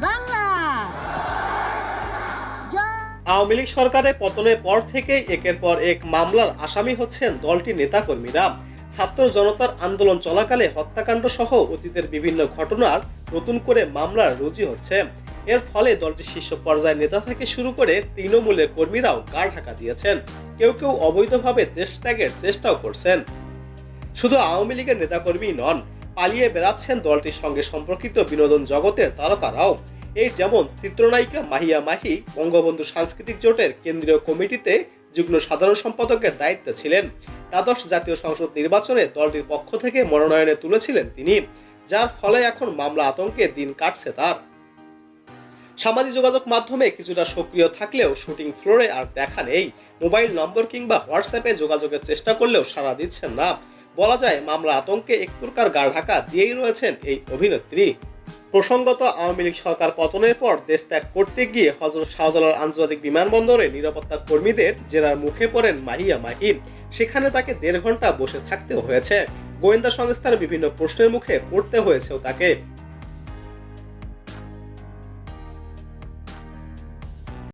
বাংলা। আওয়ামী লীগ সরকারের পতনের পর থেকে একের পর এক মামলার আসামি হচ্ছেন দলটির নেতাকর্মীরা। ছাত্র জনতার আন্দোলন চলাকালে হত্যাকাণ্ড সহ অতীতের বিভিন্ন ঘটনার নতুন করে মামলার রুজু হচ্ছে। এর ফলে দলটির শীর্ষ পর্যায়ের নেতা থেকে শুরু করে তৃণমূলের কর্মীরাও গা ঢাকা দিয়েছেন। কেউ কেউ অবৈধভাবে দেশ ত্যাগের চেষ্টাও করছেন। শুধু আওয়ামী লীগের নেতাকর্মী নন, পালিয়ে বেড়াচ্ছেন দলটির সঙ্গে সম্পর্কিত বিনোদন জগতের তারকারাও। এই যেমন চিত্রনায়িকা মাহিয়া মাহি বঙ্গবন্ধু সাংস্কৃতিক জোটের কেন্দ্রীয় কমিটিতে যুগ্ম সাধারণ সম্পাদকের দায়িত্বে ছিলেন। দ্বাদশ জাতীয় সংসদ নির্বাচনে দলটির পক্ষ থেকে মনোনয়নে তুলেছিলেন তিনি, যার ফলে এখন মামলা আতঙ্কে দিন কাটছে তার। সামাজিক যোগাযোগ মাধ্যমে কিছুটা সক্রিয় থাকলেও শুটিং ফ্লোরে আর দেখা নেই। মোবাইল নম্বর কিংবা হোয়াটসঅ্যাপে যোগাযোগের চেষ্টা করলেও সাড়া দিচ্ছেন না। বলা যায় মামলা আতঙ্কে এক প্রকার গা ঢাকা দিয়েই রয়েছেন এই অভিনেত্রী। প্রসঙ্গত, আওয়ামী লীগ সরকার পতনের পর দেশ ত্যাগ করতে গিয়ে হযরত শাহজালাল আন্তর্জাতিক বিমানবন্দরে নিরাপত্তা কর্মীদের জেরার মুখে পড়েন মাহিয়া মাহি। সেখানে তাকে 1.5 ঘন্টা বসে থাকতেও হয়েছে। গোয়েন্দা সংস্থার বিভিন্ন প্রশ্নের মুখে পড়তে হয়েছেও তাকে।